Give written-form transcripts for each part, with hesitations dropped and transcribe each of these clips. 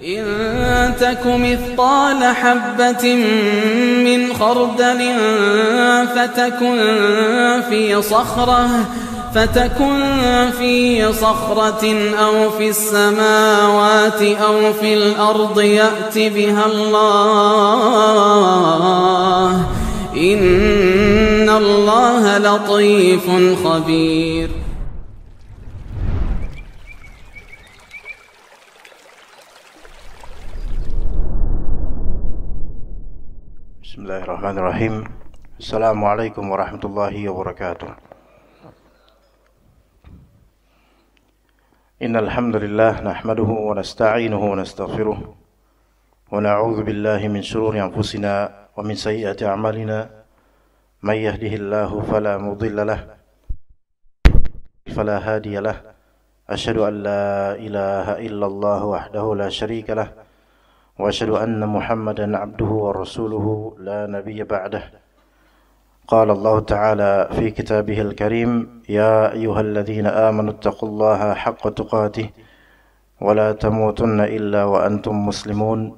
إن تك مثقال حبة من خردل فتكن في صخرة أو في السماوات أو في الأرض يأت بها الله إن الله لطيف خبير. Bismillahirrahmanirrahim. Assalamualaikum warahmatullahi wabarakatuh. Innal hamdalillah nahmaduhu wa nasta'inuhu wa nastaghfiruh wa na'udzu billahi min shururi anfusina wa min sayyiati a'malina may yahdihillahu fala mudilla lahu fala hadiya lahu asyhadu an la ilaha illallah wahdahu la syarika lahu wa asyhadu anna Muhammadan abduhu wa rasuluhu la nabiyya ba'dah. Qala Allah Ta'ala fi kitabihil karim, ya ayyuhalladzina amanu taqullaha haqqa tuqatih wa la tamutunna illa wa antum muslimun.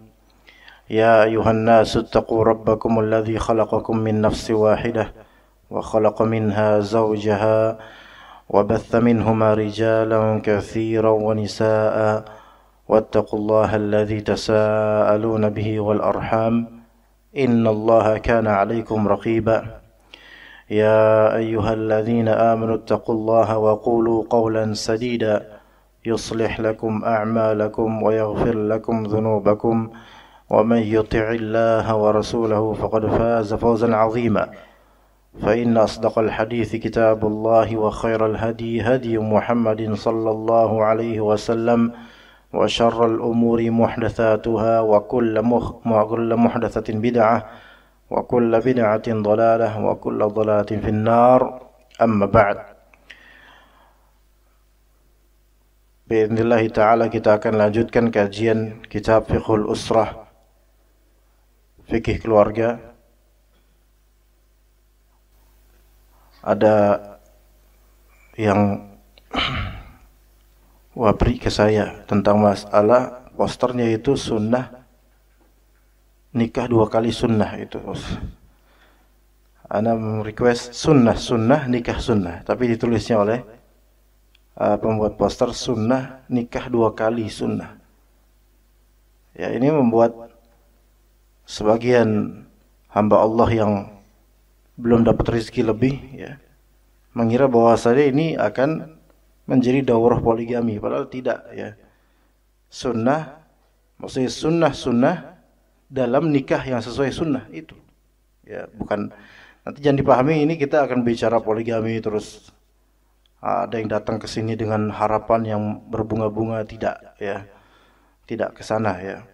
Ya ayyuhan nasu taqu rabbakumul ladzi khalaqakum min nafsin wahidah wa khalaqa minha zawjaha wa batha minhuma rijalan katsiran wa nisaa'a واتقوا الله الذي تساءلون به والأرحام إن الله كان عليكم رقيبا يا أيها الذين آمنوا اتقوا الله وقولوا قولا سديدا يصلح لكم أعمالكم ويغفر لكم ذنوبكم ومن يطع الله ورسوله فقد فاز فوزا عظيما فإن أصدق الحديث كتاب الله وخير الهدي هدي محمد صلى الله عليه وسلم وشر الأمور محدثاتها وكل محدثة بدعة وكل بدعة ضلالة وكل ضلالة في النار أما بعد. Biidznillah ta'ala kita akan lanjutkan kajian kitab Fiqhul Usrah, fikih keluarga. Ada yang wabri ke saya tentang masalah posternya itu sunnah nikah 2 kali sunnah itu. Ana request sunnah nikah sunnah, tapi ditulisnya oleh pembuat poster sunnah nikah 2 kali sunnah. Ya, ini membuat sebagian hamba Allah yang belum dapat rezeki lebih ya mengira bahwasanya ini akan menjadi daurah poligami, padahal tidak ya. Sunnah maksudnya sunnah dalam nikah yang sesuai sunnah itu ya, bukan nanti jangan dipahami ini kita akan bicara poligami terus ada yang datang ke sini dengan harapan yang berbunga-bunga, tidak ya, tidak ke sana ya.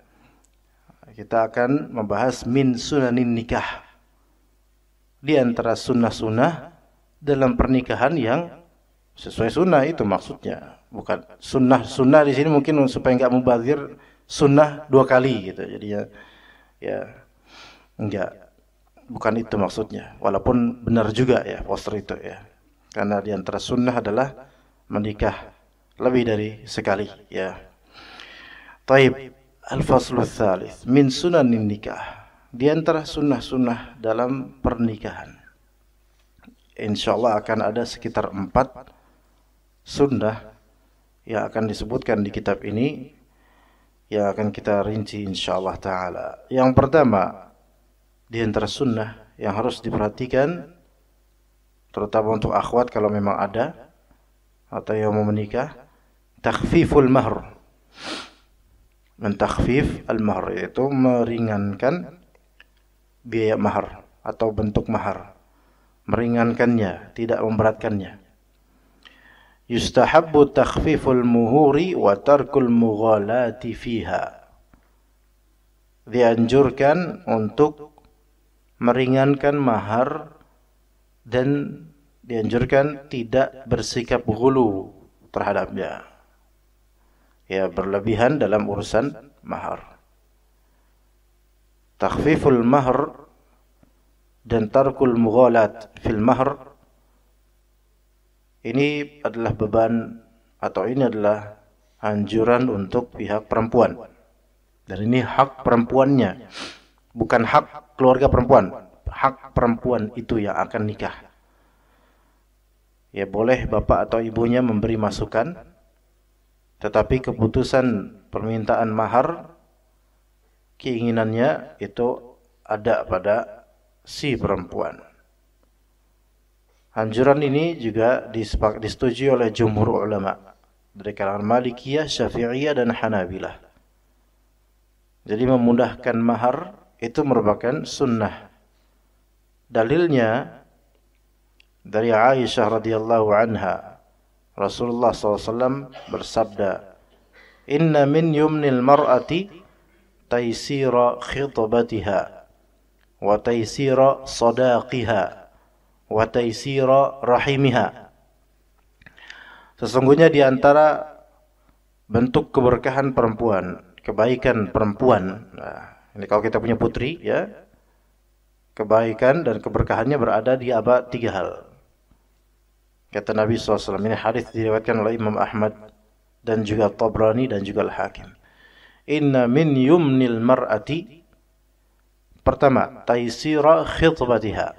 Kita akan membahas min sunanin nikah, di antara sunnah-sunnah dalam pernikahan yang sesuai sunnah, itu maksudnya. Bukan sunnah di sini mungkin supaya enggak mubazir sunnah 2 kali gitu. Jadi ya enggak, bukan itu maksudnya. Walaupun benar juga ya poster itu ya. Karena di antara sunnah adalah menikah lebih dari sekali ya. Taib, al-faslu tsalits min sunanin nikah, di antara sunnah-sunnah dalam pernikahan. Insyaallah akan ada sekitar 4 sunnah yang akan disebutkan di kitab ini yang akan kita rinci insyaallah ta'ala. Yang pertama di antara sunnah yang harus diperhatikan terutama untuk akhwat kalau memang ada atau yang mau menikah, takhfiful mahr. Mentakhfif al-mahr yaitu meringankan biaya mahar atau bentuk mahar, meringankannya, tidak memberatkannya. Yustahabbu takhfiful muhuri wa tarkul mughalati fiha. Dianjurkan untuk meringankan mahar dan dianjurkan tidak bersikap ghulu terhadapnya. Ya, berlebihan dalam urusan mahar. Takhfiful mahr dan tarkul mughalat fil mahr ini adalah beban atau ini adalah anjuran untuk pihak perempuan Dan ini hak perempuannya, bukan hak keluarga perempuan. Hak perempuan itu yang akan nikah. Ya boleh bapak atau ibunya memberi masukan, tetapi keputusan permintaan mahar, keinginannya itu ada pada si perempuan. Anjuran ini juga disetujui oleh jumhur ulama dari kalangan Malikiyah, Syafi'iyah dan Hanabilah. Jadi memudahkan mahar itu merupakan sunnah. Dalilnya dari Aisyah radhiyallahu anha, Rasulullah SAW bersabda, "Inna min yumnil mar'ati taysira khitbatiha wa taysira sadaqiha wa taysira rahimiha." Sesungguhnya di antara bentuk keberkahan perempuan, kebaikan perempuan, nah, ini kalau kita punya putri ya, kebaikan dan keberkahannya berada di tiga hal. Kata Nabi SAW, ini hadis diriwayatkan oleh Imam Ahmad dan juga Tabrani dan juga Al-Hakim. Inna min yumnil mar'ati, pertama, taysira khitbatiha.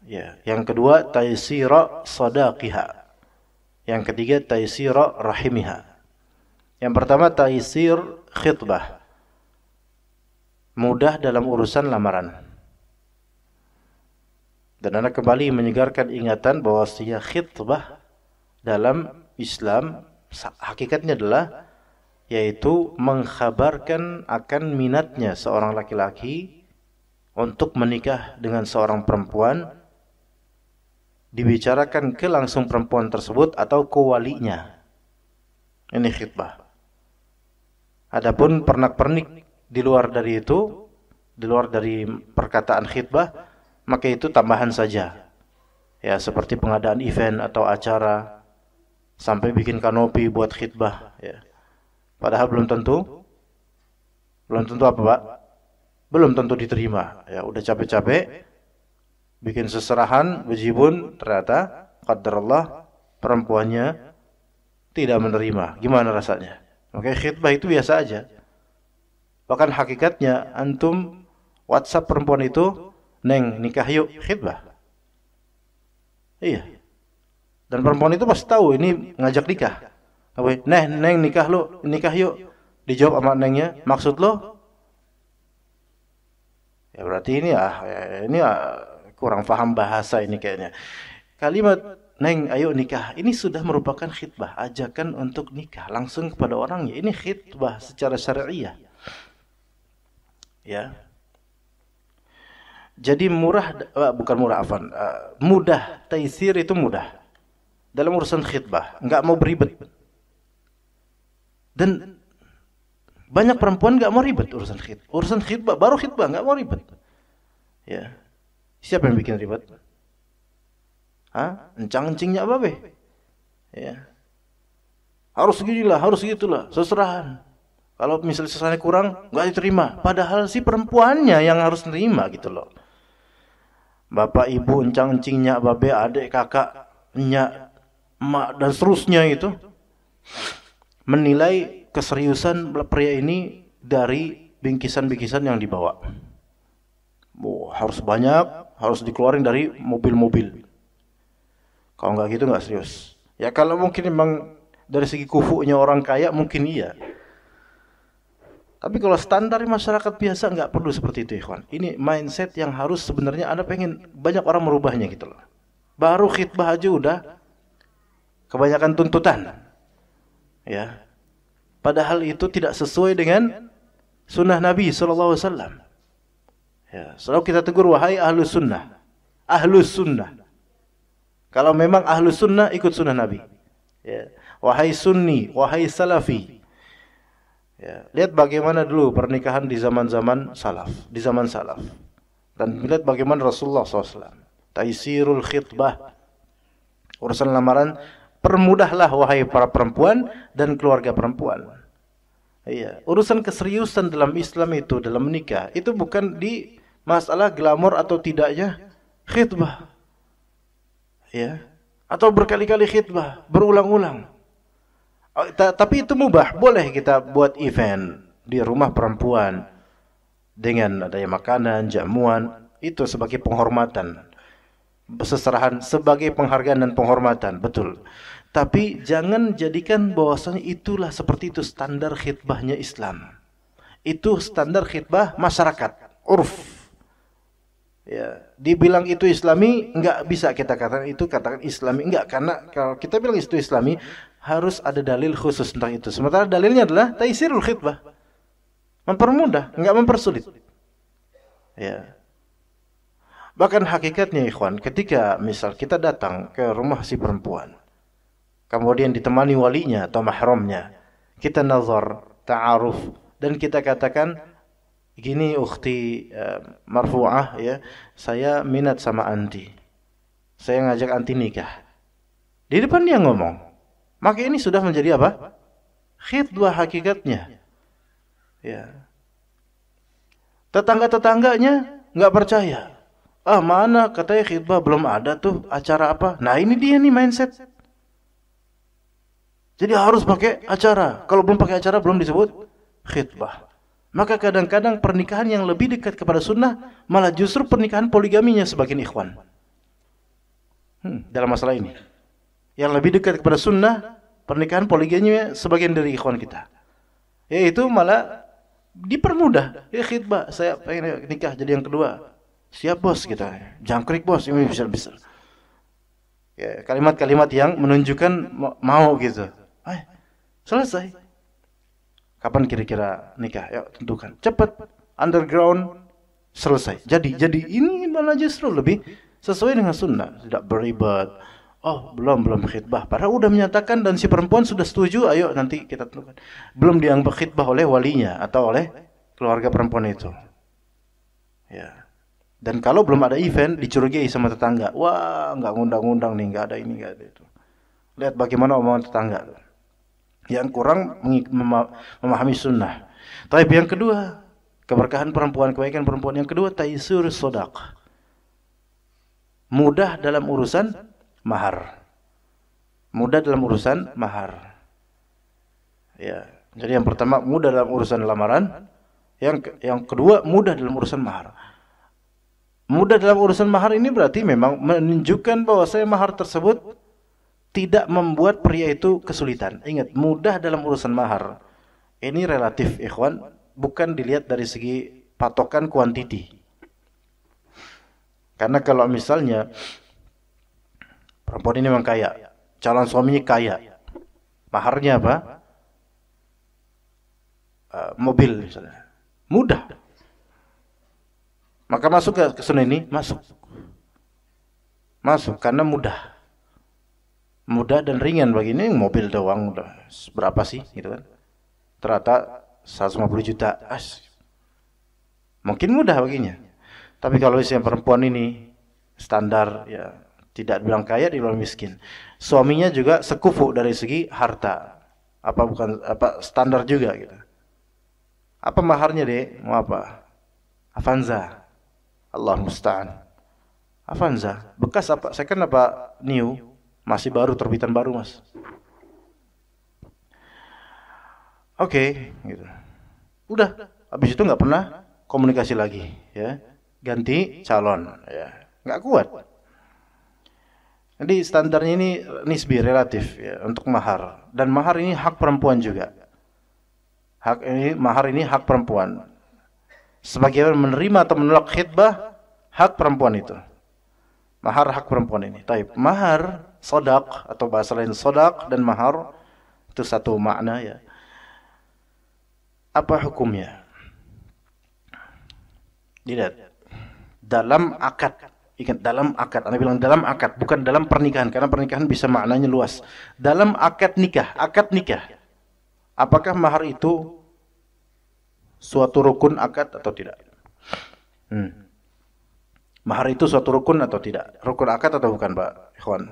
Ya, yang kedua taysira sadaqiha. Yang ketiga taysira rahimiha. Yang pertama taysir khitbah. Mudah dalam urusan lamaran. Dan Anda kembali menyegarkan ingatan bahwa khitbah dalam Islam hakikatnya adalah yaitu mengkhabarkan akan minatnya seorang laki-laki untuk menikah dengan seorang perempuan, dibicarakan ke langsung perempuan tersebut atau ke walinya. Ini khitbah. Adapun pernak-pernik di luar dari itu, di luar dari perkataan khitbah, maka itu tambahan saja. Ya, seperti pengadaan event atau acara, sampai bikin kanopi buat khitbah. Ya. Padahal belum tentu apa Pak? Belum tentu diterima. Ya, udah capek-capek bikin seserahan, bejibun, ternyata qadarullah perempuannya tidak menerima. Gimana rasanya? Oke, khitbah itu biasa aja. Bahkan hakikatnya antum WhatsApp perempuan itu, "Neng, nikah yuk," khitbah. Iya. Dan perempuan itu pasti tahu ini ngajak nikah. Neng, nikah yuk. Dijawab sama nengnya, "Maksud lo?" Ya berarti ini kurang paham bahasa ini kayaknya. Kalimat "Neng, ayo nikah" ini sudah merupakan khitbah, ajakan untuk nikah langsung kepada orangnya. Ini khitbah secara syariah. Ya. Jadi mudah, taysir itu mudah. Dalam urusan khitbah, enggak mau beribet. Dan banyak perempuan enggak mau ribet urusan khitbah. Urusan khitbah, baru khitbah enggak mau ribet. Ya. Siapa yang bikin ribet? Encang-encingnya apa be? Ya. Harus ginilah, harus gitulah, seserahan. Kalau misalnya seserahannya kurang, enggak diterima. Padahal si perempuannya yang harus nerima gitu loh. Bapak, ibu, encang-encingnya, babe, adik, kakak, nyak, emak, dan seterusnya itu menilai keseriusan pria ini dari bingkisan-bingkisan yang dibawa. Harus banyak, harus dikeluarin dari mobil-mobil. Kalau enggak gitu enggak serius. Ya kalau mungkin memang dari segi kufunya orang kaya mungkin iya. Tapi kalau standar masyarakat biasa enggak perlu seperti itu, ikhwan. Ini mindset yang harus sebenarnya Anda pengen banyak orang merubahnya gitu loh. Baru khitbah aja udah kebanyakan tuntutan. Ya. Padahal itu tidak sesuai dengan sunnah Nabi SAW. Ya, selalu kita tegur, wahai ahlus sunnah. Ahlus sunnah. Kalau memang ahlus sunnah, ikut sunnah Nabi. Ya. Wahai sunni, wahai salafi. Ya. Lihat bagaimana dulu pernikahan di zaman-zaman salaf. Di zaman salaf. Dan lihat bagaimana Rasulullah SAW. Taisirul khitbah. Urusan lamaran, permudahlah wahai para perempuan dan keluarga perempuan. Iya, urusan keseriusan dalam Islam itu, dalam menikah, itu bukan di masalah glamor atau tidaknya khitbah. Ya. Atau berkali-kali khitbah, berulang-ulang. Tapi itu mubah, boleh kita buat event di rumah perempuan dengan adanya makanan, jamuan, itu sebagai penghormatan, seserahan, sebagai penghargaan dan penghormatan, betul. Tapi jangan jadikan bahwasanya itulah seperti itu standar khitbahnya Islam. Itu standar khitbah masyarakat, urf. Ya, dibilang itu Islami, enggak bisa kita katakan Islami, enggak, karena kalau kita bilang itu Islami harus ada dalil khusus tentang itu. Sementara dalilnya adalah taisirul khitbah, mempermudah, enggak mempersulit. Ya. Bahkan hakikatnya ikhwan, ketika misal kita datang ke rumah si perempuan, kemudian ditemani walinya atau mahramnya, kita nazar, ta'aruf, dan kita katakan, gini ukhti marfu'ah ya, saya minat sama anti, saya ngajak anti nikah. Di depan dia ngomong, maka ini sudah menjadi apa? Khitbah hakikatnya. Ya. Tetangga-tetangganya nggak percaya. Ah, mana katanya khitbah, belum ada tuh acara apa. Nah ini dia nih mindset. Jadi harus pakai acara. Kalau belum pakai acara belum disebut khitbah. Maka kadang-kadang pernikahan yang lebih dekat kepada sunnah malah justru pernikahan poligaminya sebagian ikhwan. Dalam masalah ini, yang lebih dekat kepada sunnah pernikahan poligaminya sebagian dari ikhwan kita, yaitu malah dipermudah. Ya khitbah, saya pengen nikah jadi yang kedua. Siap bos kita, jangkrik bos, ini bisa. Ya, kalimat-kalimat yang menunjukkan mau gitu. Selesai. Kapan kira-kira nikah? Ya tentukan. Cepat, underground, selesai. Jadi ini malah justru lebih sesuai dengan sunnah, tidak beribad. Oh, belum khitbah. Padahal udah menyatakan dan si perempuan sudah setuju, ayo nanti kita tentukan. Belum dianggap khitbah oleh walinya atau oleh keluarga perempuan itu. Ya. Dan kalau belum ada event, dicurigai sama tetangga. Wah, nggak ngundang-ngundang nih, nggak ada ini, nggak ada itu. Lihat bagaimana omongan tetangga yang kurang memahami sunnah. Tapi yang kedua, keberkahan perempuan, kebaikan perempuan. Yang kedua, taisur sodaq, mudah dalam urusan mahar. Mudah dalam urusan mahar. Ya, jadi yang pertama mudah dalam urusan lamaran. Yang kedua mudah dalam urusan mahar. Mudah dalam urusan mahar ini berarti memang menunjukkan bahwa mahar tersebut tidak membuat pria itu kesulitan. Ingat, mudah dalam urusan mahar ini relatif ikhwan, bukan dilihat dari segi patokan kuantiti. Karena kalau misalnya perempuan ini memang kaya, calon suaminya kaya, maharnya apa? Mobil misalnya, mudah. Maka masuk ke sunnah ini, masuk karena mudah dan ringan bagi ini. Mobil doang udah berapa sih gitu kan, ternyata 150 juta, mungkin mudah baginya. Tapi kalau yang perempuan ini standar, ya tidak bilang kaya, dibilang miskin, suaminya juga sekufu dari segi harta, standar juga gitu. Apa maharnya deh, mau apa? Avanza, Allah musta'an. Avanza bekas apa, second apa new? Masih baru, terbitan baru mas. Oke, gitu. Udah, habis itu nggak pernah komunikasi lagi, ya. Ganti calon, ya. Nggak kuat. Jadi standarnya ini nisbi, relatif, ya, untuk mahar. Dan mahar ini hak perempuan juga. Mahar ini hak perempuan. Sebagaimana menerima atau menolak khitbah, hak perempuan itu. Mahar hak perempuan ini. Taib. Mahar sodak atau bahasa lain sodak dan mahar itu satu makna, ya. Apa hukumnya? Dilihat dalam akad. Ingat, dalam akad. Anda bilang dalam akad, bukan dalam pernikahan, karena pernikahan bisa maknanya luas. Dalam akad nikah, apakah mahar itu suatu rukun akad atau tidak? Mahar itu suatu rukun atau tidak? Rukun akad atau bukan, Pak Ikhwan?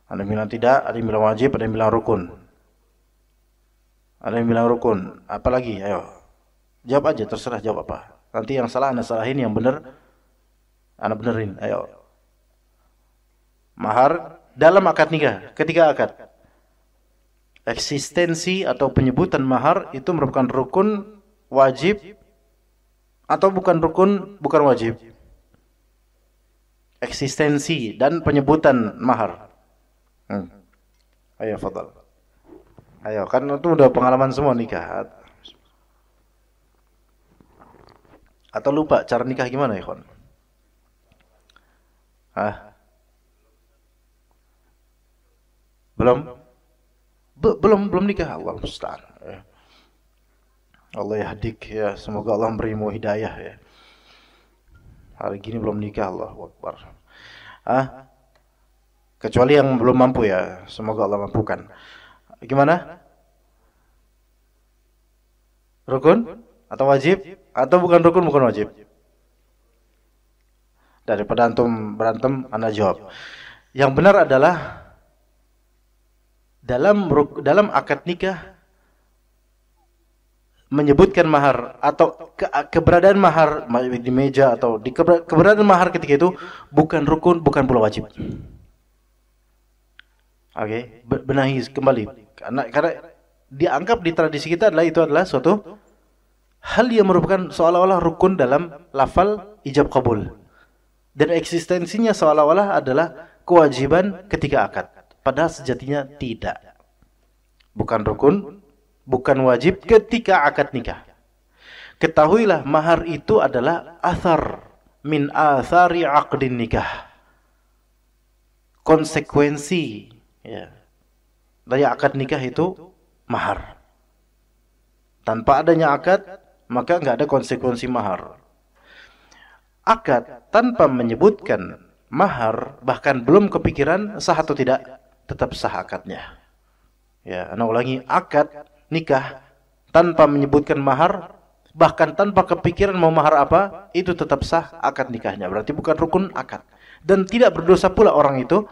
Ada yang bilang tidak, ada yang bilang wajib, ada yang bilang rukun. Ada yang bilang rukun. Apalagi? Ayo. Jawab aja, terserah jawab apa. Nanti yang salah Anda salahin, yang benar Anda benerin. Ayo. Mahar dalam akad nikah, ketika akad. Eksistensi atau penyebutan mahar itu merupakan rukun wajib atau bukan rukun, bukan wajib. Eksistensi dan penyebutan mahar. Ayo, fadal. Ayo, kan itu udah pengalaman semua nikah. Atau lupa cara nikah gimana, ikhwan? Belum nikah. Allah musta'an. Allah yahdik ya, semoga Allah berimu hidayah ya. Hari gini belum nikah, Allahu Akbar. Kecuali yang belum mampu ya, semoga Allah mampukan. Gimana? Rukun atau wajib atau bukan rukun, bukan wajib? Daripada antum berantem, ana jawab. Yang benar adalah dalam akad nikah menyebutkan mahar atau keberadaan mahar di meja atau di keberadaan mahar ketika itu bukan rukun, bukan pula wajib. Oke, benahi kembali karena dianggap di tradisi kita itu adalah suatu hal yang merupakan seolah-olah rukun dalam lafal ijab qabul, dan eksistensinya seolah-olah adalah kewajiban ketika akad, padahal sejatinya tidak. Bukan rukun, bukan wajib ketika akad nikah. Ketahuilah mahar itu adalah athar min athari aqdin nikah. Konsekuensi ya, dari akad nikah itu mahar. Tanpa adanya akad, maka nggak ada konsekuensi mahar. Akad tanpa menyebutkan mahar, bahkan belum kepikiran sah atau tidak, tetap sah akadnya. Ya, ana ulangi, akad nikah tanpa menyebutkan mahar, bahkan tanpa kepikiran mau mahar apa, itu tetap sah akad nikahnya. Berarti bukan rukun akad. Dan tidak berdosa pula orang itu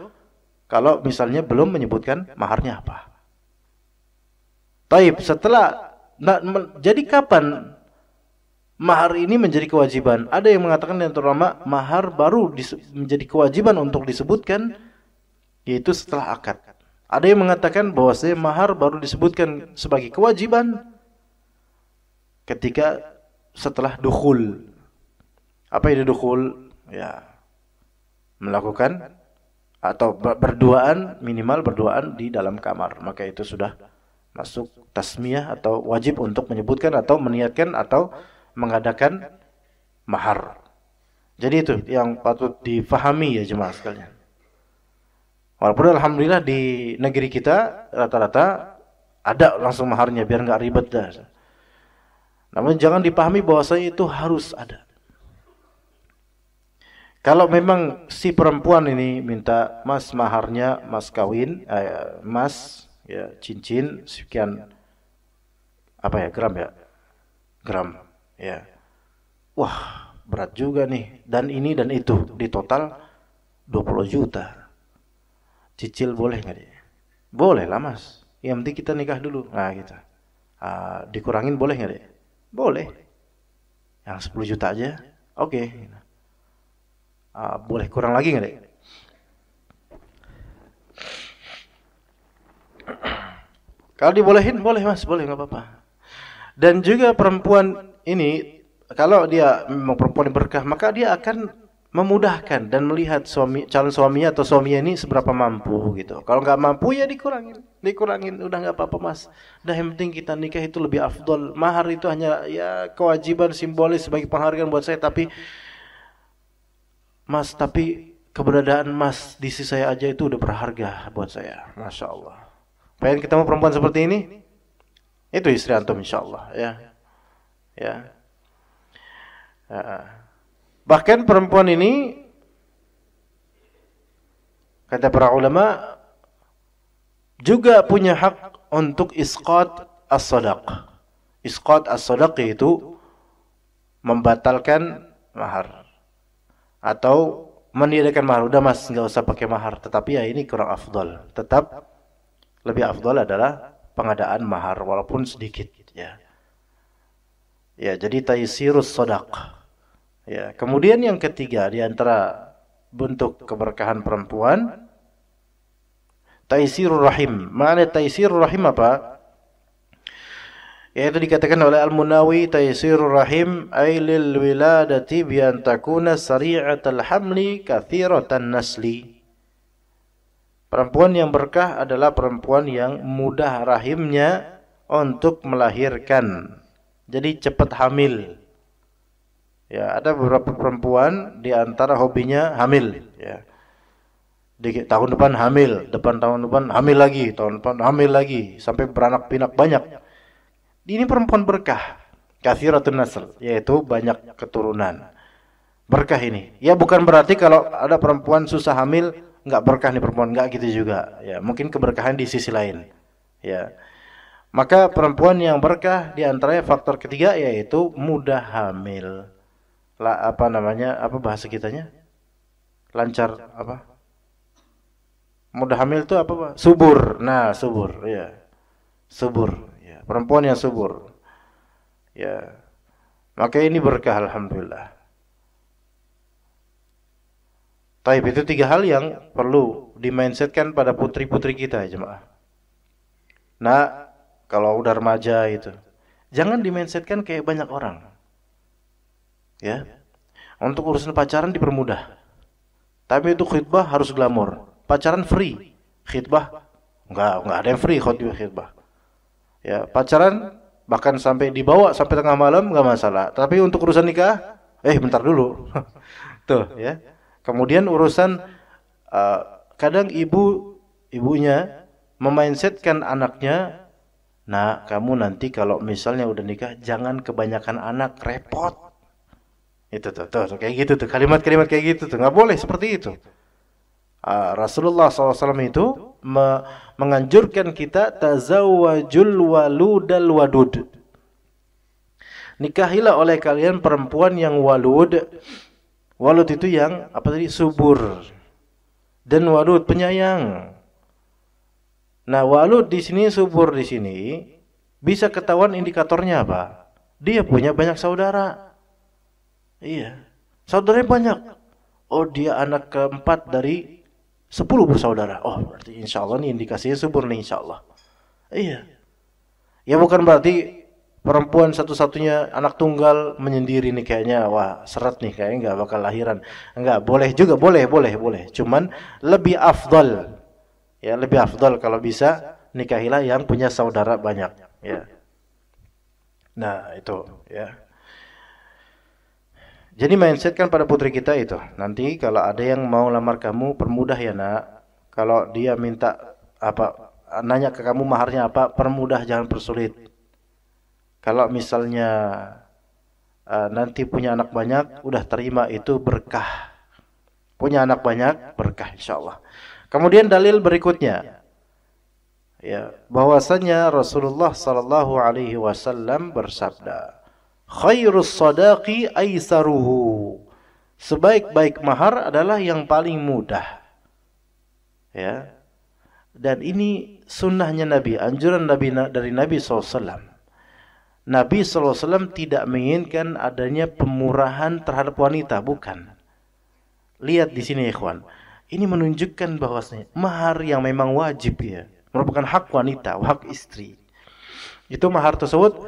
kalau misalnya belum menyebutkan maharnya apa. Taib, setelah jadi kapan mahar ini menjadi kewajiban? Ada yang mengatakan yang terutama mahar baru menjadi kewajiban untuk disebutkan yaitu setelah akad. Ada yang mengatakan bahwasanya mahar baru disebutkan sebagai kewajiban ketika setelah dukhul. Apa itu dukhul? Ya, melakukan atau berduaan, minimal berduaan di dalam kamar, maka itu sudah masuk tasmiyah atau wajib untuk menyebutkan atau meniatkan atau mengadakan mahar. Jadi itu yang patut difahami ya jemaah sekalian. Walaupun alhamdulillah di negeri kita rata-rata ada langsung maharnya biar nggak ribet dah. Namun jangan dipahami bahwasanya itu harus ada. Kalau memang si perempuan ini minta mas maharnya, mas kawin, mas ya cincin sekian apa ya, gram ya, gram ya. Wah berat juga nih, dan ini dan itu di total 20 juta. Cicil boleh nggak dia? Boleh lah mas, yang penting kita nikah dulu. Nah gitu. Dikurangin boleh nggak dia? Boleh. Yang 10 juta aja, oke. Boleh kurang lagi nggak deh? Kalau dibolehin boleh mas, boleh nggak apa-apa. Dan juga perempuan ini kalau dia memang perempuan yang berkah, maka dia akan memudahkan dan melihat calon suaminya atau suaminya ini seberapa mampu gitu. Kalau nggak mampu ya dikurangin, udah nggak apa-apa mas. Dah yang penting kita nikah itu lebih afdol. Mahar itu hanya ya kewajiban simbolis sebagai penghargaan buat saya, tapi mas, tapi keberadaan mas di sisi saya aja itu udah berharga buat saya. Masya Allah. Pengen ketemu perempuan seperti ini? Itu istri antum insya Allah ya. Ya. Bahkan perempuan ini kata para ulama juga punya hak untuk isqat as-sadaq. Isqat as-sadaq yaitu membatalkan mahar atau meniadakan mahar. Udah mas, nggak usah pakai mahar. Tetapi ya ini kurang afdal. Tetap lebih afdal adalah pengadaan mahar walaupun sedikit ya. Ya, jadi taysirus sadaq. Ya, kemudian yang ketiga di antara bentuk keberkahan perempuan Taisirur rahim. Makna taisirur rahim apa? Yaitu dikatakan oleh Al-Munawi, taisirur rahim ay lil wiladati bi an takuna sari'atal hamli katsiratan nasli. Perempuan yang berkah adalah perempuan yang mudah rahimnya untuk melahirkan. Jadi cepat hamil. Ya, ada beberapa perempuan di antara hobinya hamil, ya. Di tahun depan hamil, tahun depan hamil lagi, tahun depan hamil lagi, sampai beranak pinak banyak. Ini perempuan berkah, katsiratun nasl, yaitu banyak keturunan. Berkah ini. Ya bukan berarti kalau ada perempuan susah hamil enggak berkah nih perempuan, enggak gitu juga. Ya, mungkin keberkahan di sisi lain. Ya. Maka perempuan yang berkah di antaranya faktor ketiga yaitu mudah hamil. Apa namanya? Apa bahasa kitanya? Lancar apa? Mudah hamil itu apa, Pak? Subur. Nah, subur, ya. Subur, ya. Perempuan yang subur. Ya. Maka ini berkah alhamdulillah. Taib, itu 3 hal yang perlu dimindsetkan pada putri-putri kita, jemaah. Nah, kalau udah remaja itu, jangan dimindsetkan kayak banyak orang. Ya. Untuk urusan pacaran dipermudah. Tapi itu khitbah harus glamor. Pacaran free, khitbah enggak ada yang free khitbah. Ya, pacaran bahkan sampai dibawa sampai tengah malam enggak masalah. Tapi untuk urusan nikah, bentar dulu. Tuh, ya. Kemudian urusan kadang ibunya memindsetkan anaknya, nah kamu nanti kalau misalnya udah nikah jangan kebanyakan anak, repot. Itu tuh kayak gitu tuh, kalimat-kalimat kayak gitu tuh nggak boleh seperti itu. Rasulullah SAW itu menganjurkan kita tazawwajul waludal wadud. Nikahilah oleh kalian perempuan yang walud. Walud itu yang apa tadi? Subur. Dan wadud penyayang. Nah, walud di sini, subur di sini bisa ketahuan indikatornya apa? Dia punya banyak saudara. Iya. Saudaranya banyak. Oh, dia anak keempat dari 10 bersaudara. Oh, berarti insya Allah nih indikasinya subur nih insya Allah. Iya. Ya bukan berarti perempuan satu-satunya anak tunggal menyendiri nih kayaknya wah seret nih kayaknya nggak bakal lahiran. Enggak, boleh juga, boleh. Cuman lebih afdal. Ya, lebih afdal kalau bisa nikahilah yang punya saudara banyak, ya. Nah, itu, ya. Jadi mindsetkan pada putri kita itu. Nanti kalau ada yang mau lamar kamu, permudah ya, Nak. Kalau dia minta apa, nanya ke kamu maharnya apa, permudah, jangan persulit. Kalau misalnya nanti punya anak banyak, udah terima itu berkah. Punya anak banyak, berkah insyaallah. Kemudian dalil berikutnya, ya, bahwasanya Rasulullah sallallahu alaihi wasallam bersabda, khairus sadaqi aisaruhu. Sebaik-baik mahar adalah yang paling mudah. Ya. Dan ini sunnahnya Nabi, anjuran Nabi dari Nabi SAW. Nabi SAW tidak menginginkan adanya pemurahan terhadap wanita, bukan. Lihat di sini ikhwan. Ini menunjukkan bahwasanya mahar yang memang wajib ya, merupakan hak wanita, hak istri. Itu mahar tersebut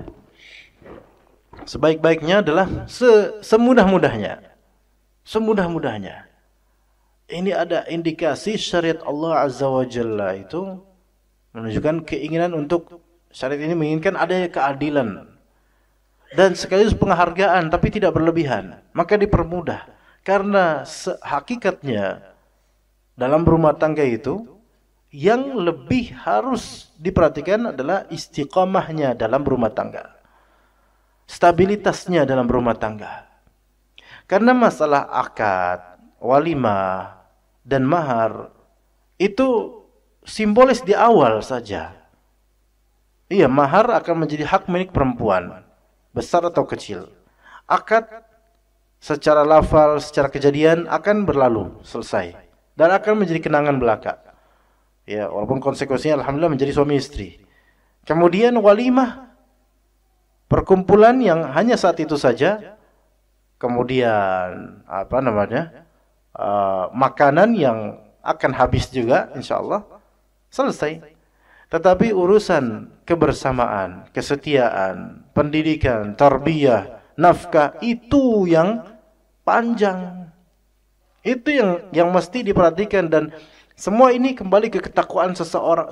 sebaik-baiknya adalah semudah-mudahnya. Semudah-mudahnya. Ini ada indikasi syariat Allah Azza wa Jalla itu menunjukkan keinginan untuk syariat ini menginginkan adanya keadilan dan sekaligus penghargaan tapi tidak berlebihan. Maka dipermudah. Karena hakikatnya dalam rumah tangga itu yang lebih harus diperhatikan adalah istiqamahnya dalam rumah tangga. Stabilitasnya dalam rumah tangga. Karena masalah akad, walimah, dan mahar itu simbolis di awal saja. Iya, mahar akan menjadi hak milik perempuan, besar atau kecil. Akad secara lafal, secara kejadian akan berlalu, selesai. Dan akan menjadi kenangan belaka. Ya, walaupun konsekuensinya alhamdulillah menjadi suami istri. Kemudian walimah, perkumpulan yang hanya saat itu saja. Kemudian apa namanya? Makanan yang akan habis juga insyaallah. Selesai. Tetapi urusan kebersamaan, kesetiaan, pendidikan, tarbiyah, nafkah, itu yang panjang. Itu yang mesti diperhatikan, dan semua ini kembali ke ketakwaan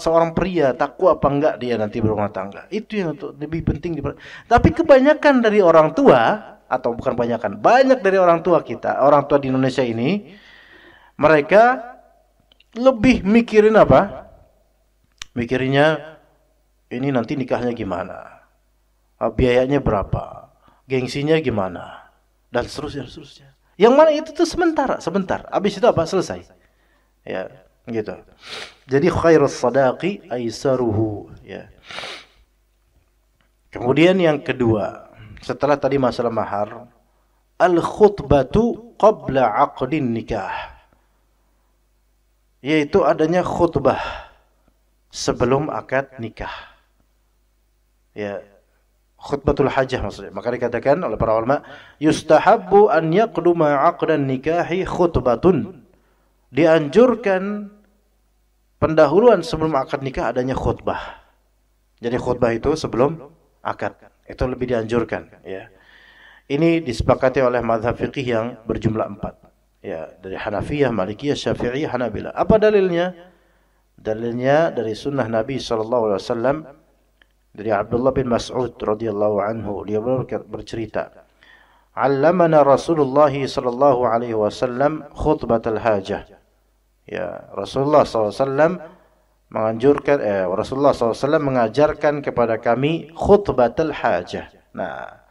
seorang pria, takwa apa enggak dia nanti berumah tangga. Itu yang lebih penting diperhatikan. Tapi kebanyakan dari orang tua, atau bukan kebanyakan, banyak dari orang tua kita, orang tua di Indonesia ini, mereka lebih mikirin apa? Mikirnya ini nanti nikahnya gimana, biayanya berapa, gengsinya gimana, dan seterusnya. Yang mana itu tuh sebentar. Habis itu apa? Selesai. Ya, gitu. Jadi khairus sadaqi aisaruhu. Ya. Kemudian yang kedua, setelah tadi masalah mahar, al khutbatu qabla aqdin nikah, yaitu adanya khutbah sebelum akad nikah. Ya, khutbatul hajah maksudnya. Maka dikatakan oleh para ulama, yustahabbu an yaqduma 'aqdan nikahi khutbatun. Dianjurkan pendahuluan sebelum akad nikah adanya khutbah. Jadi khutbah itu sebelum akad. Itu lebih dianjurkan, ya. Ini disepakati oleh mazhab fiqih yang berjumlah 4. Ya, dari Hanafiyah, Malikiyah, Syafi'iyah, Hanabilah. Apa dalilnya? Dalilnya dari sunnah Nabi SAW, dari Abdullah bin Mas'ud radhiyallahu anhu. Dia bercerita, "Allamana Rasulullah sallallahu alaihi wasallam khutbatul hajah." Ya, Rasulullah SAW menganjurkan Rasulullah SAW mengajarkan kepada kami khutbatul hajah. Nah,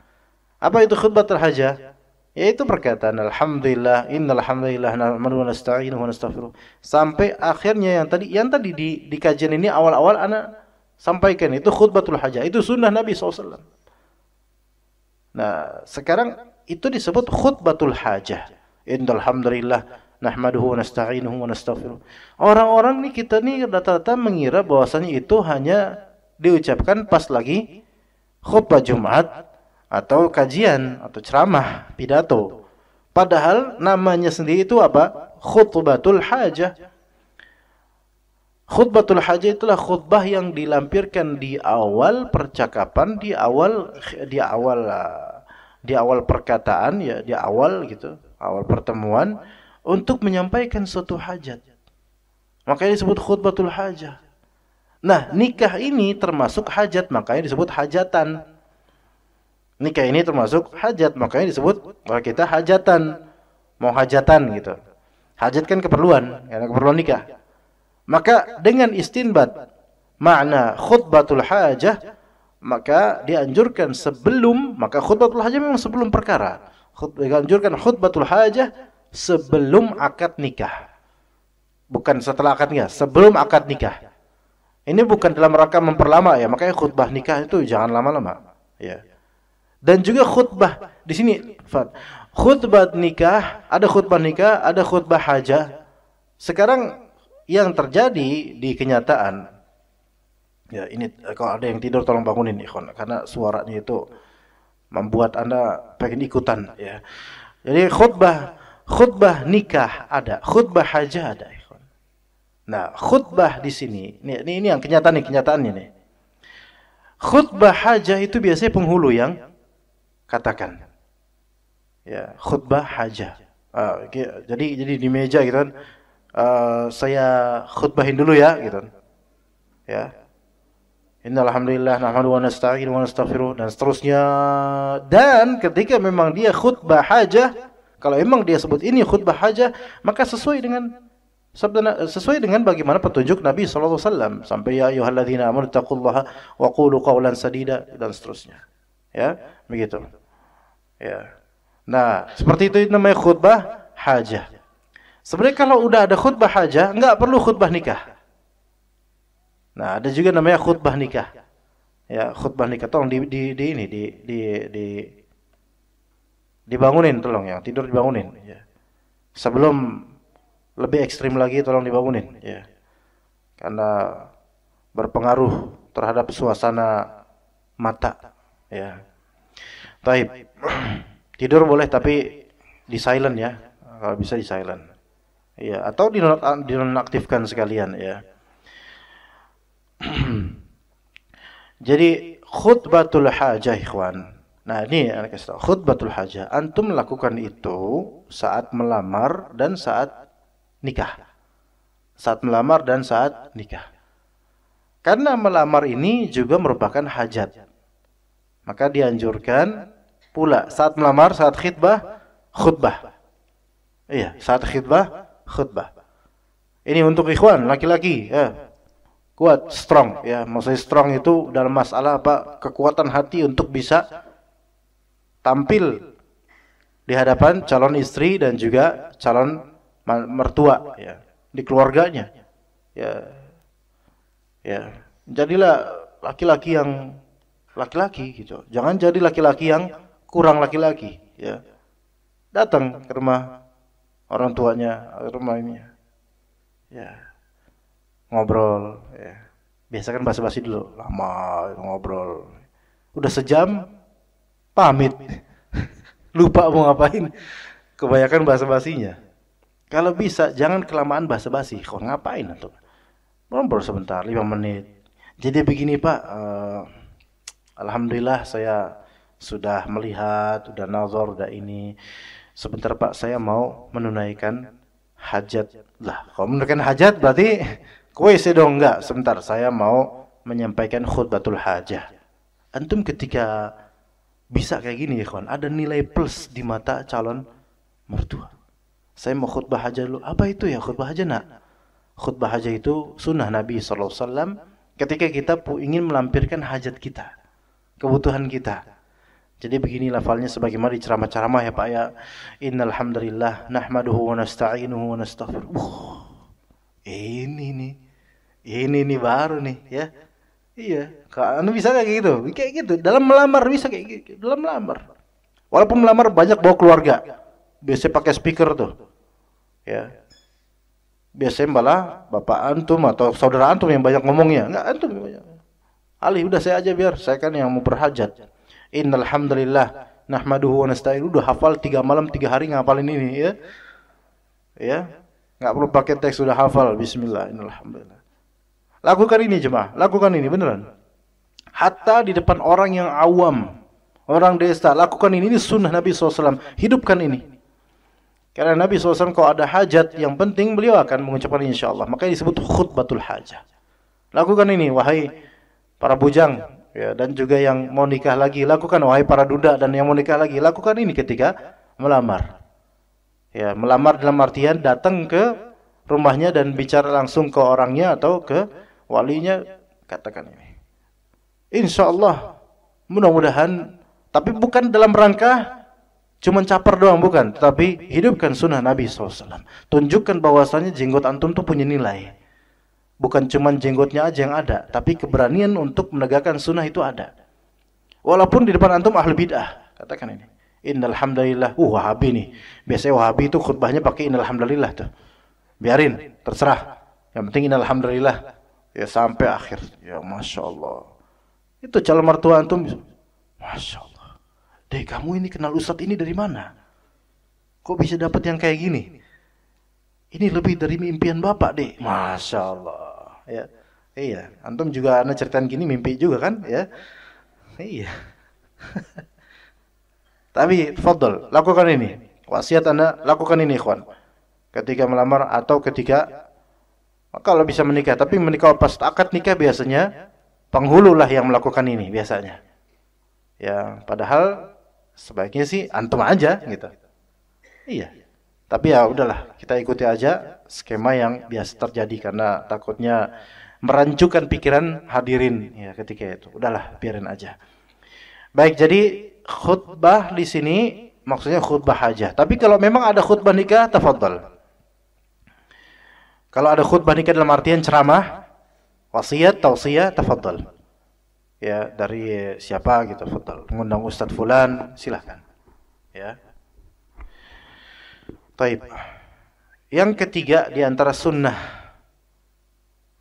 apa itu khutbatul hajah? Yaitu perkataan alhamdulillah, innal hamdalillah nahmaduhu wa nasta'inuhu wa nastaghfiruh, sampai akhirnya yang tadi di kajian ini awal-awal ana sampaikan, itu khutbatul hajah, itu sunnah Nabi SAW. Nah, sekarang itu disebut khutbatul hajah. Innal hamdalillah nahmaduhu wa nasta'inuhu wa nastaghfiruh. Orang-orang nih, kita nih rata-rata mengira bahwasanya itu hanya diucapkan pas lagi khutbah Jumat atau kajian atau ceramah, pidato. Padahal namanya sendiri itu apa? Khutbatul hajah. Khutbatul hajah itulah khutbah yang dilampirkan di awal percakapan, di awal perkataan, ya, di awal gitu, awal pertemuan, untuk menyampaikan suatu hajat. Makanya disebut khutbatul hajah. Nah, nikah ini termasuk hajat, makanya disebut hajatan. Nikah ini termasuk hajat, makanya disebut kalau kita hajatan, mau hajatan gitu. Hajat kan keperluan, karena keperluan nikah. Maka dengan istinbat makna khutbatul hajah, maka dianjurkan sebelum, maka khutbatul hajah memang sebelum perkara. Dianjurkan khutbatul hajah sebelum akad nikah. Bukan setelah akad nikah, sebelum akad nikah. Ini bukan dalam rangka memperlama, ya, makanya khutbah nikah itu jangan lama-lama, ya. Dan juga khutbah di sini, khutbah nikah, ada khutbah hajah. Sekarang yang terjadi di kenyataan, ya, ini kalau ada yang tidur tolong bangunin, ikhwan, karena suaranya itu membuat Anda pengen ikutan, ya. Jadi khutbah nikah ada, khutbah hajah ada, ikhwan. Nah, khutbah di sini, ini yang kenyataannya nih. Khutbah hajah itu biasanya penghulu yang katakan, ya, khutbah hajah. Jadi di meja gitu kan, saya khutbahin dulu ya, gitu, ya. Innal hamdalillah nahmaduhu wa nasta'inuhu wa nastaghfiruh, dan seterusnya. Dan ketika memang dia khutbah hajah, kalau memang dia sebut ini khutbah hajah, maka sesuai dengan bagaimana petunjuk Nabi SAW, sampai ya ayyuhalladzina amanu taqullaha wa qulu qawlan sadida, dan seterusnya. Ya, begitu. Ya. Nah, seperti itu namanya khutbah hajah. Sebenarnya kalau udah ada khutbah hajah, enggak perlu khutbah nikah. Nah, ada juga namanya khutbah nikah. Ya, khutbah nikah, tolong dibangunin, tolong, yang tidur dibangunin, ya. Sebelum lebih ekstrim lagi, tolong dibangunin, ya. Karena berpengaruh terhadap suasana mata, ya. Taib. Tidur boleh tapi di silent, ya. Kalau bisa di silent. Ya, atau dinonaktifkan sekalian, ya. Jadi khutbatul hajah ikhwan. Nah ini anak kasih tahu, khutbatul hajah. Antum melakukan itu saat melamar dan saat nikah. Saat melamar dan saat nikah. Karena melamar ini juga merupakan hajat. Maka dianjurkan pula saat melamar, saat khutbah. Iya, saat khutbah. Ini untuk ikhwan laki-laki ya. Kuat, strong ya. Maksudnya strong itu dalam masalah apa? Kekuatan hati untuk bisa tampil di hadapan calon istri dan juga calon mertua ya, di keluarganya. Ya. Jadilah laki-laki yang laki-laki gitu. Jangan jadi laki-laki yang kurang laki-laki ya. Datang ke rumah orang tuanya, ke rumah ini. Ya. Ngobrol ya. Biasa kan basa-basi dulu, lama ngobrol. Udah sejam pamit. Lupa mau ngapain. Kebanyakan basa-basinya. Kalau bisa jangan kelamaan basa-basi. Kau ngapain tuh? Ngobrol sebentar, 5 menit. Jadi begini Pak, alhamdulillah saya sudah melihat, udah nazar, udah ini. Sebentar Pak, saya mau menunaikan hajat. Lah, kalau menunaikan hajat berarti kowe dong, enggak. Sebentar, saya mau menyampaikan khutbatul hajah. Antum ketika bisa kayak gini ya kawan, ada nilai plus di mata calon mertua. Saya mau khutbah hajah dulu. Apa itu ya khutbah hajah nak? Khutbah hajah itu sunnah Nabi SAW ketika kita ingin melampirkan hajat kita, kebutuhan kita. Jadi begini lafalnya sebagaimana di ceramah-ceramah ya Pak ya. Innal hamdalillah nahmaduhu wa nasta'inuhu wa nastaghfiruh. Ini nih baru nih ya. Iya, Anda bisa kayak gitu. Kayak gitu. Dalam melamar bisa kayak gitu. Dalam melamar. Walaupun melamar banyak bawa keluarga. Biasanya pakai speaker tuh. Ya. Biasanya malah bapak antum atau saudara antum yang banyak ngomongnya. Enggak, antum yang banyak. Ali, udah saya aja biar saya kan yang mau berhajat. Innal hamdalillah nahmaduhu wa nasta'inuhu. Udah hafal 3 malam 3 hari ngapalin ini ya. Ya. Enggak perlu pakai teks, sudah hafal. Bismillah, innal hamdalillah. Lakukan ini jemaah, lakukan ini beneran. Hatta di depan orang yang awam, orang desa, lakukan ini sunnah Nabi SAW. Hidupkan ini. Karena Nabi SAW kalau ada hajat yang penting beliau akan mengucapkan insyaallah. Makanya disebut khutbatul hajah. Lakukan ini wahai para bujang ya, dan juga yang mau nikah lagi. Lakukan wahai para duda dan yang mau nikah lagi. Lakukan ini ketika melamar. Ya, melamar dalam artian datang ke rumahnya dan bicara langsung ke orangnya atau ke walinya, katakan ini. Insyaallah, mudah-mudahan, tapi bukan dalam rangka cuman caper doang, bukan, tetapi hidupkan sunnah Nabi SAW. Tunjukkan bahwasanya jenggot antum tuh punya nilai. Bukan cuman jenggotnya aja yang ada, tapi keberanian untuk menegakkan sunnah itu ada. Walaupun di depan antum ahli bid'ah, katakan ini. Innal hamdalillah. Wahabi nih. Biasanya Wahabi itu khutbahnya pakai innal hamdalillah tuh. Biarin, terserah. Yang penting innal hamdalillah. Ya sampai akhir. Ya Masya Allah. Itu calon mertua antum. Masya Allah. Dek, kamu ini kenal ustadz ini dari mana? Kok bisa dapat yang kayak gini? Ini lebih dari impian bapak, Dek. Masya Allah. Ya, iya. Antum juga anak ceritain gini mimpi juga kan? Ya, iya. Tapi, fadl, lakukan ini. Wasiat Anda, lakukan ini, ikhwan. Ketika melamar atau ketika kalau bisa menikah. Tapi menikah pas akad nikah biasanya penghulu lah yang melakukan ini biasanya. Ya, padahal sebaiknya sih antum aja gitu. Iya. Tapi ya udahlah, kita ikuti aja skema yang biasa terjadi karena takutnya merancukan pikiran hadirin ya ketika itu. Udahlah, biarin aja. Baik, jadi khutbah di sini maksudnya khutbah hajah. Tapi kalau memang ada khutbah nikah, tafadhal. Kalau ada khutbah nikah dalam artian ceramah, wasiat, tausiah, tafadhal. Ya, dari siapa gitu, tafadhal. Mengundang Ustadz fulan, silahkan. Ya. Baik. Yang ketiga di antara sunnah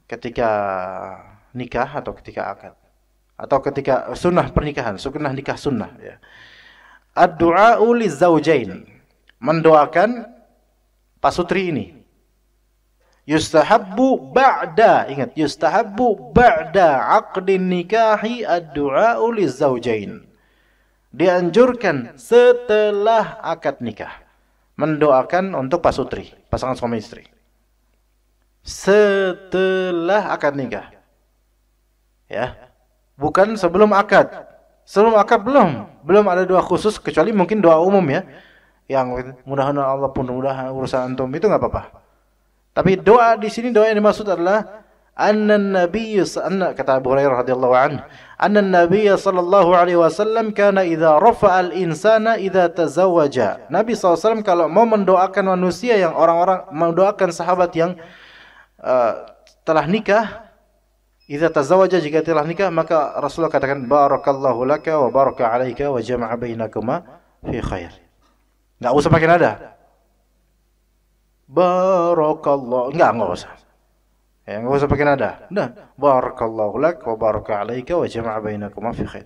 ketika nikah atau ketika akad atau ketika sunnah pernikahan, sunnah nikah sunnah ya. Ad-du'a'u lizaujain. Mendoakan pasutri ini. Yustahabbu ba'da, ingat, yustahabbu ba'da aqdin nikahi ad-du'a'u lizaujain. Dianjurkan setelah akad nikah mendoakan untuk pasutri, pasangan suami istri. Setelah akad nikah. Ya. Bukan sebelum akad. Sebelum akad belum ada doa khusus, kecuali mungkin doa umum ya. Yang mudah-mudahan Allah pun mudah urusan antum, itu enggak apa-apa. Tapi doa di sini, doa yang dimaksud adalah kata Abu Hurairah radhiyallahu anhu, anna an-nabiy sallallahu alaihi wasallam kana idza rafa'a al-insana idza tazawwaja. Nabi SAW kalau mau mendoakan manusia, yang orang-orang mendoakan sahabat yang telah nikah, idza tazawwaja, jika telah nikah, maka Rasulullah katakan barakallahu laka wa baraka alaika wa jama'a bainakuma fi khair. Enggak usah pakai nada. Barakallah, enggak usah. Ya, enggak usah pakai nada. Udah, barakallahu lak wa baraka alaika wa jama'a bainakuma fi khair.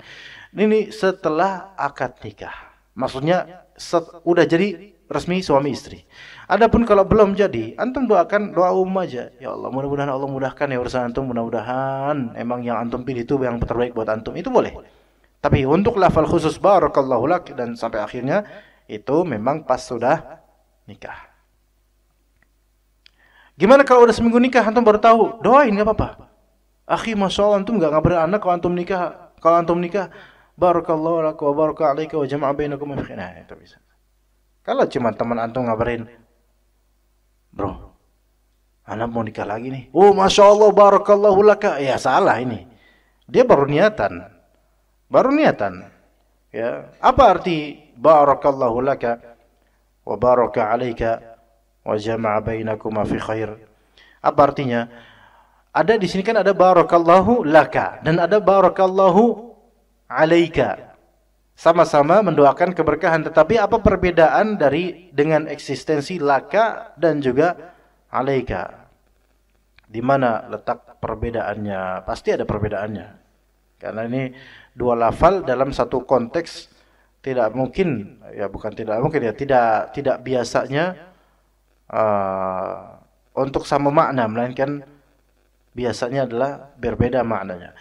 Ini setelah akad nikah. Maksudnya udah jadi resmi suami istri. Adapun kalau belum jadi, antum doakan doa umum aja. Ya Allah, mudah-mudahan Allah mudahkan ya urusan antum, mudah-mudahan emang yang antum pilih itu yang terbaik buat antum. Itu boleh. Tapi untuk lafal khusus barakallahu lak dan sampai akhirnya itu memang pas sudah nikah. Gimana kalau udah seminggu nikah antum baru tahu? Doain enggak apa-apa. Akhi, Masya Allah, antum enggak ngabarin anak kalau antum nikah. Kalau antum nikah, barakallahu lak wa baraka alaika wa jama'a bainakum fi khair. Nah, itu bisa. Kalau cuma teman antum ngabarin, bro, anak mau nikah lagi nih. Oh, Masya Allah, barakallahu laka. Ya salah ini. Dia baru niatan. Ya. Apa arti barakallahu laka wa baraka alaika wa jama'a bainakuma fi khair? Apa artinya? Ada di sini kan ada barakallahu laka dan ada barakallahu alaika. Sama-sama mendoakan keberkahan, tetapi apa perbedaan dengan eksistensi laka dan juga alaika? Di mana letak perbedaannya? Pasti ada perbedaannya. Karena ini dua lafal dalam satu konteks tidak mungkin, ya bukan tidak mungkin ya, tidak biasanya untuk sama makna, melainkan biasanya adalah berbeda maknanya.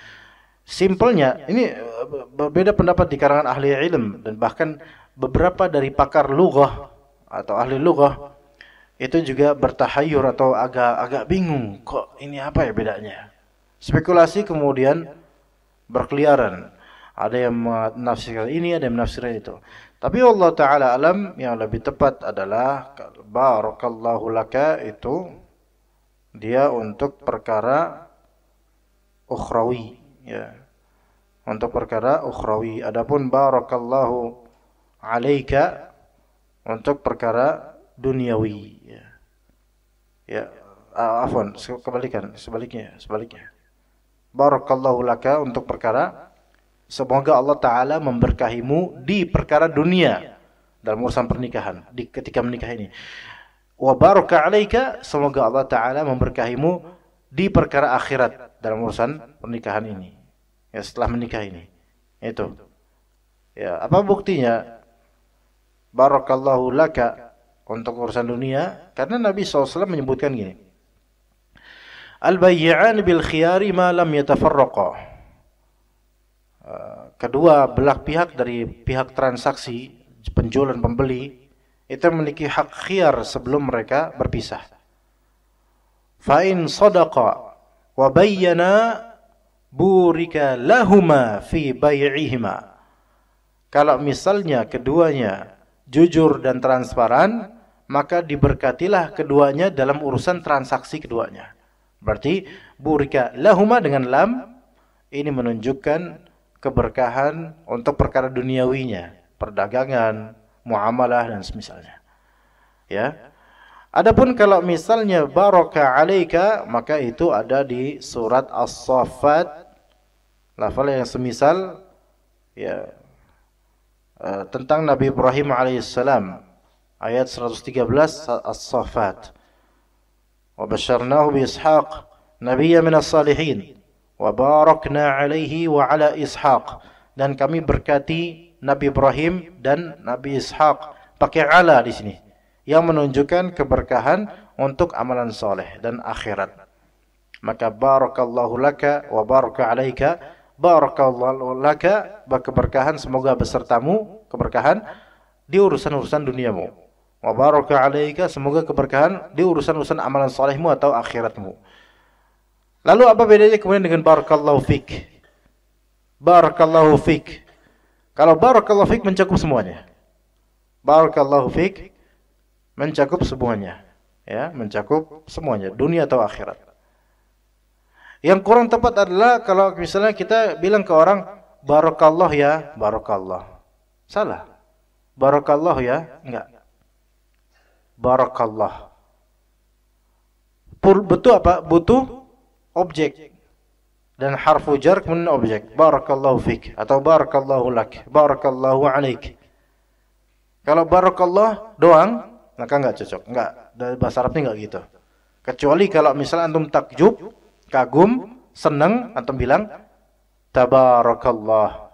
Simpelnya, ini berbeda pendapat di kalangan ahli ilm, dan bahkan beberapa dari pakar lughah atau ahli lughah itu juga bertahayyur atau agak bingung, kok ini apa ya bedanya. Spekulasi kemudian berkeliaran. Ada yang menafsirkan ini, ada yang menafsirkan itu. Tapi Allah Ta'ala alam, yang lebih tepat adalah barakallahu laka itu dia untuk perkara ukhrawi, ya. Untuk perkara ukhrawi. Adapun barakallahu alaika untuk perkara duniawi, ya. Ya, afwan, sebaliknya. Barakallahu laka untuk perkara, semoga Allah Ta'ala memberkahimu di perkara dunia dalam urusan pernikahan, ketika menikah ini. Wa baraka alaika, semoga Allah Ta'ala memberkahimu di perkara akhirat dalam urusan pernikahan ini, ya, setelah menikah ini. Itu, ya, apa buktinya barakallahu laka untuk urusan dunia? Karena Nabi SAW menyebutkan gini, al-bayyi'an bil khiyari ma lam yatafarraqa. Kedua belah pihak dari pihak transaksi, penjual dan pembeli, itu memiliki hak khiyar sebelum mereka berpisah. Fa in sadaqa wa bayyana burika lahuma fi bai'ihima. Kalau misalnya keduanya jujur dan transparan, maka diberkatilah keduanya dalam urusan transaksi keduanya. Berarti burika lahuma dengan lam ini menunjukkan keberkahan untuk perkara duniawinya, perdagangan, muamalah dan semisalnya. Ya. Adapun kalau misalnya baraka alaika, maka itu ada di surat As-Saffat, lafal yang semisal, ya, tentang Nabi Ibrahim alaihissalam, ayat 113 As-Saffat. Wa basyarnahu bi Ishaq nabiyyan minas salihin wa barakna alaihi wa ala Ishaq, dan kami berkati Nabi Ibrahim dan Nabi Ishaq, pakai ala di sini, yang menunjukkan keberkahan untuk amalan soleh dan akhirat. Maka barakallahu laka wa baraka alaika, barakallahu laka, keberkahan semoga besertamu, keberkahan di urusan-urusan duniamu. Wa baraka alaika, semoga keberkahan di urusan-urusan amalan solehmu atau akhiratmu. Lalu apa bedanya kemudian dengan barakallahu fik? Barakallahu fik. Kalau barakallahu fik mencakup semuanya. Barakallahu fik mencakup semuanya. Ya, mencakup semuanya, dunia atau akhirat. Yang kurang tepat adalah kalau misalnya kita bilang ke orang barakallah ya, barakallah. Salah. Barakallah ya, enggak. Barakallah. Butuh apa? Butuh objek dan harfu jar kemudian objek. Barakallahu fik atau barakallahu lak, barakallahu alaik. Kalau barakallah doang maka enggak cocok. Enggak, dari bahasa Arabnya enggak gitu. Kecuali kalau misalnya antum takjub, kagum, senang, antum bilang tabarakallah.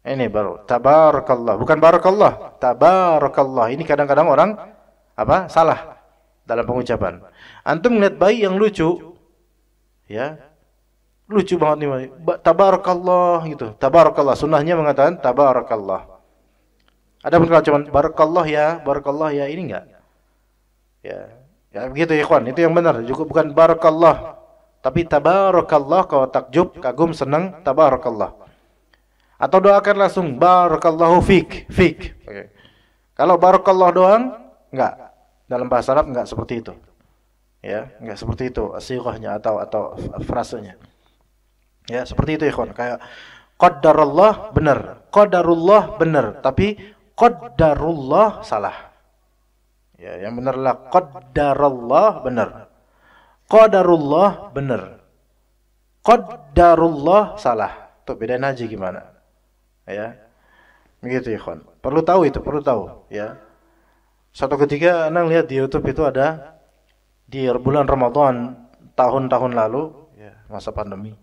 Ini baru tabarakallah, bukan barakallah. Tabarakallah. Ini kadang-kadang orang apa? Salah dalam pengucapan. Antum melihat bayi yang lucu, ya, lucu banget nih, tabarakallah gitu. Tabarakallah, sunnahnya mengatakan tabarakallah. Adapun kalau cuma barakallah ya, ini enggak. Ya begitu ya ikhwan, itu yang benar. Juga bukan barakallah, tapi tabarakallah. Kalau takjub, kagum, senang, tabarakallah. Atau doakan langsung barakallahu fik. Okay. Kalau barakallah doang, enggak. Dalam bahasa Arab enggak seperti itu. Ya, enggak seperti itu sighahnya atau frasenya. Ya, seperti itu ikhwan. Kayak qadarullah benar, qadarullah benar, tapi qadarullah salah. Ya, yang benarlah qadarullah benar. Qadarullah benar. Qadarullah salah. Tuh bedain aja gimana. Ya. Begitu ikhwan. Perlu tahu itu, perlu tahu, ya. Suatu ketika ana lihat di YouTube itu ada di bulan Ramadan tahun-tahun lalu, ya, masa pandemi,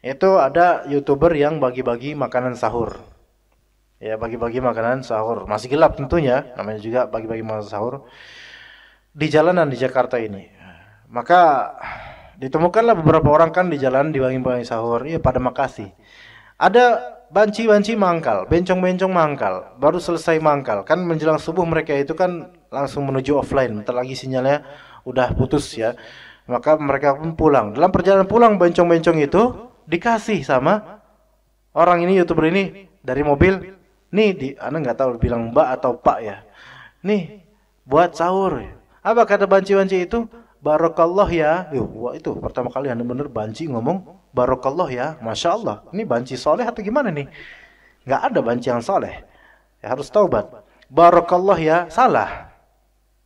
itu ada YouTuber yang bagi-bagi makanan sahur. Ya, bagi-bagi makanan sahur. Masih gelap tentunya, namanya juga bagi-bagi makanan sahur. Di jalanan di Jakarta ini. Maka ditemukanlah beberapa orang kan di jalan dibagi-bagi sahur. Ya, pada makasih. Ada banci-banci mangkal, bencong-bencong mangkal. Baru selesai mangkal. Kan menjelang subuh mereka itu kan langsung menuju offline. Bentar lagi sinyalnya udah putus ya. Maka mereka pun pulang. Dalam perjalanan pulang bencong-bencong itu dikasih sama orang ini, YouTuber ini, dari mobil. Nih, ana nggak tahu bilang mbak atau pak ya. Nih, buat sahur. Apa kata banci-banci itu? Barakallah ya. Wah, itu pertama kali anda bener banci ngomong barakallah ya. Masya Allah. Ini banci soleh atau gimana nih? Nggak ada banci yang soleh. Ya, harus taubat. Barakallah ya, salah.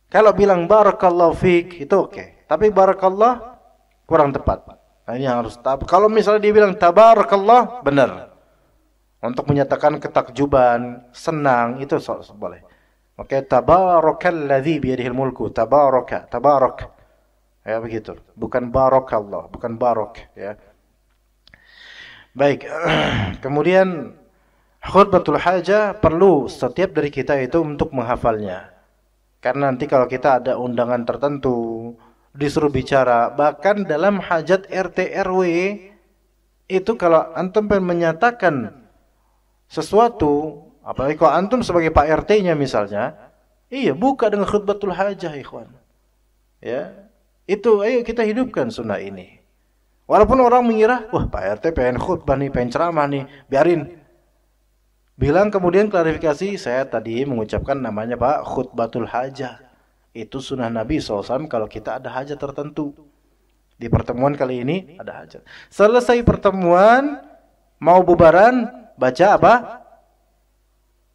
Kalau bilang barakallahu fik itu oke. Tapi barakallah kurang tepat. Nah, ini yang harus tahu. Kalau misalnya dia bilang tabarakallah, benar. Untuk menyatakan ketakjuban, senang, itu boleh. Oke, tabarakalladzi biyadihil mulku, tabarak. Ya begitu. Bukan barakallah, bukan barak, ya. Baik. Kemudian khutbatul hajah perlu setiap dari kita itu untuk menghafalnya. Karena nanti kalau kita ada undangan tertentu, disuruh bicara, bahkan dalam hajat RT RW itu kalau antum menyatakan sesuatu, apalagi kalau antum sebagai Pak RT-nya misalnya, iya buka dengan khutbatul hajah ikhwan. Ya, itu ayo kita hidupkan sunnah ini. Walaupun orang mengira, wah Pak RT pengen khutbah nih, pengen ceramah nih, biarin. Bilang kemudian klarifikasi, saya tadi mengucapkan namanya Pak khutbatul hajah. Itu sunnah Nabi SAW kalau kita ada hajat tertentu. Di pertemuan kali ini ada hajat. Selesai pertemuan, mau bubaran, baca apa?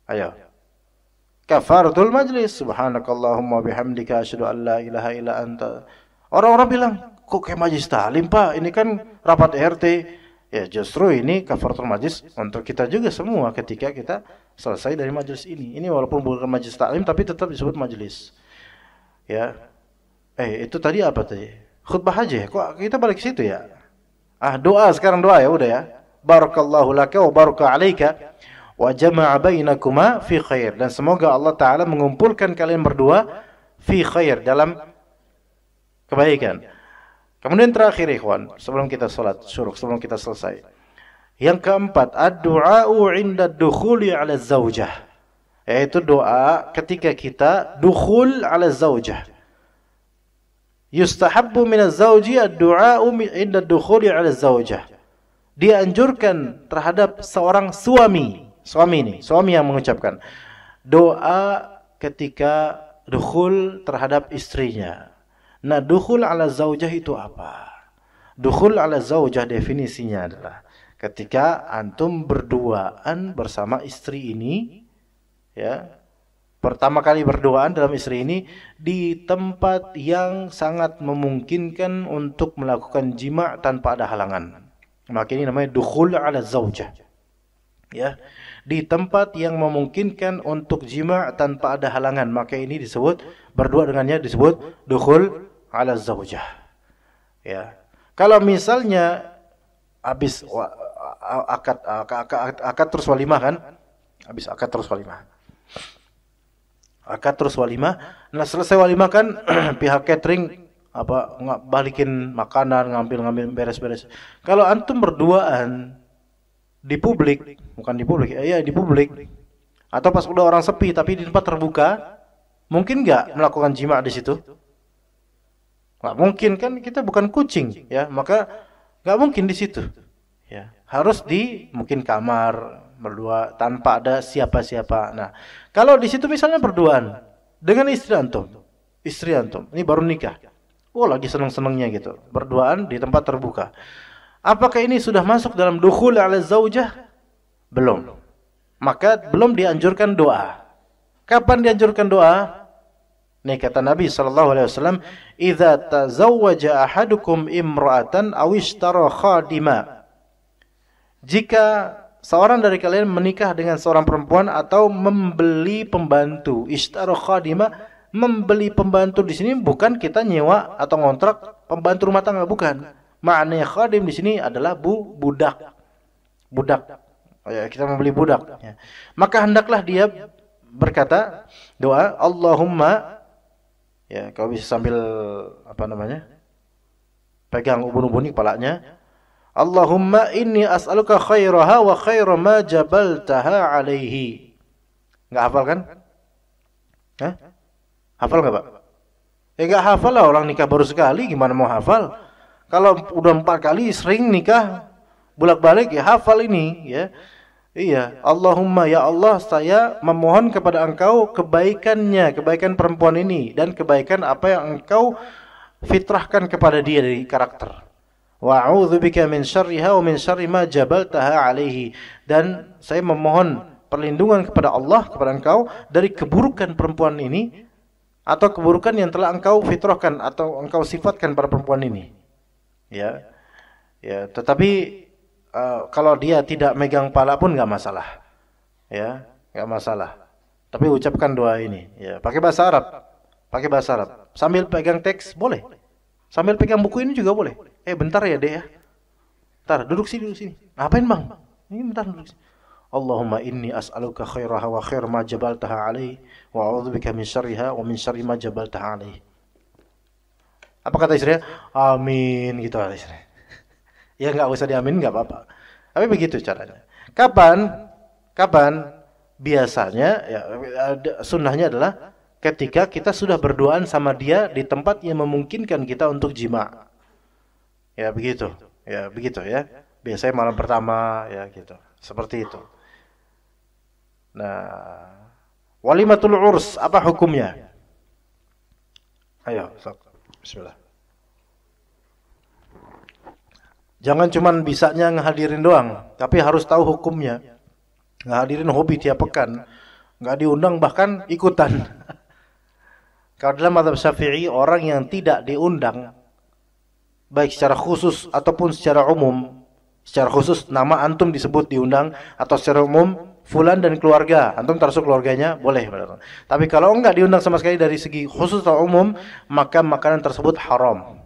Ayo. Kafaratul majlis. Subhanakallahumma bihamdika asyhadu an la ilaha illa anta. Orang-orang bilang, kok kayak majlis taklim, Pak? Ini kan rapat RT. Ya, justru ini kafaratul majlis untuk kita juga semua ketika kita selesai dari majlis ini. Ini walaupun bukan majlis taklim tapi tetap disebut majlis. Ya. Itu tadi apa tadi? Khutbah aja. Kok kita balik ke situ ya? Doa sekarang, doa ya udah ya. Barakallahu laka wa baraka alaika wa jama'a bainakuma fi khair, dan semoga Allah taala mengumpulkan kalian berdua fi khair, dalam kebaikan. Kemudian terakhir ikhwan, sebelum kita salat syuruk, sebelum kita selesai. Yang keempat, ad-du'a'u 'inda dukhuli 'ala zaujah. Yaitu doa ketika kita dukhul 'ala zaujah. Yustahabbu min az-zawji ad-du'a'u 'inda dukhuli 'ala zaujah. Dianjurkan terhadap seorang suami yang mengucapkan doa ketika dukhul terhadap istrinya. Nah, dukhul 'ala zaujah itu apa? Dukhul 'ala zaujah definisinya adalah ketika antum berduaan bersama istri ini, ya, pertama kali berduaan dalam istri ini di tempat yang sangat memungkinkan untuk melakukan jima' tanpa ada halangan. Maka ini namanya dukhul 'ala zaujah. Ya, di tempat yang memungkinkan untuk jima' tanpa ada halangan, maka ini disebut berdua dengannya disebut dukhul 'ala zaujah. Ya. Kalau misalnya habis akad terus walimah kan? Habis akad terus walimah. Akad terus walimah. Nah, selesai walimah kan pihak catering balikin makanan, ngambil beres-beres. Kalau antum berduaan di publik, bukan di publik, ya di publik, atau pas udah orang sepi tapi di tempat terbuka, mungkin nggak melakukan jima' di situ? Nggak mungkin kan, kita bukan kucing, ya, maka nggak mungkin di situ. Ya, harus di mungkin kamar berdua tanpa ada siapa-siapa. Nah, kalau di situ misalnya berduaan dengan istri antum, ini baru nikah, lagi seneng-senengnya gitu, berduaan di tempat terbuka. Apakah ini sudah masuk dalam dukhul 'ala zaujah? Belum. Maka belum dianjurkan doa. Kapan dianjurkan doa? Nih kata Nabi SAW, "Idza tazawwaja ahadukum imra'atan aw ishtara khadima." Jika seorang dari kalian menikah dengan seorang perempuan atau membeli pembantu, ishtara khadima, membeli pembantu di sini bukan kita nyewa atau ngontrak pembantu rumah tangga, bukan. Maknanya khadim di sini adalah budak. Budak. Ya, kita membeli budak. Ya. Maka hendaklah dia berkata doa, Allahumma, ya, kau bisa sambil pegang ubun-ubun kepalanya. Allahumma inni as'aluka khairaha wa khaira ma jabaltaha alaihi. Enggak hafal kan? Hah? Hafal enggak, Pak? Enggak hafal lah, orang nikah baru sekali gimana mau hafal? Kalau udah 4 kali sering nikah bolak-balik ya hafal ini, ya. Iya, Allahumma, ya Allah, saya memohon kepada Engkau kebaikannya, kebaikan perempuan ini dan kebaikan apa yang Engkau fitrahkan kepada dia dari karakter. Wa a'udzubika min syarriha wa min syarri ma jabaltaha alaihi, dan saya memohon perlindungan kepada Allah, kepada Engkau dari keburukan perempuan ini atau keburukan yang telah Engkau fitrahkan atau Engkau sifatkan pada perempuan ini. Ya. Ya, tetapi kalau dia tidak megang pala pun nggak masalah, ya, nggak masalah. Tapi ucapkan doa ini, ya, pakai bahasa Arab, sambil pegang teks boleh, sambil pegang buku ini juga boleh. Bentar ya dek ya, bentar, duduk sini. Ngapain bang? Ini bentar duduk sini. Allahumma inni as'aluka khairaha wa khair ma jabaltaha alaihi wa a'udzubika min syarriha wa min syarri ma jabaltaha alaihi. Apa kata istrinya? Amin gitu kata istrinya. Ya nggak usah diamin, nggak apa-apa. Tapi begitu caranya. Kapan? Biasanya ya sunnahnya adalah ketika kita sudah berduaan sama dia di tempat yang memungkinkan kita untuk jima. Ya begitu ya. Biasanya malam pertama ya gitu. Seperti itu. Nah, walimatul urs apa hukumnya? Ayo, bismillah. Jangan cuman bisanya ngehadirin doang, tapi harus tahu hukumnya. Ngehadirin hobi tiap pekan, nggak diundang bahkan ikutan. Kalau dalam mazhab Syafi'i, orang yang tidak diundang, baik secara khusus ataupun secara umum, secara khusus nama antum disebut diundang, atau secara umum fulan dan keluarga, antum termasuk keluarganya, boleh. Tapi kalau enggak diundang sama sekali dari segi khusus atau umum, maka makanan tersebut haram.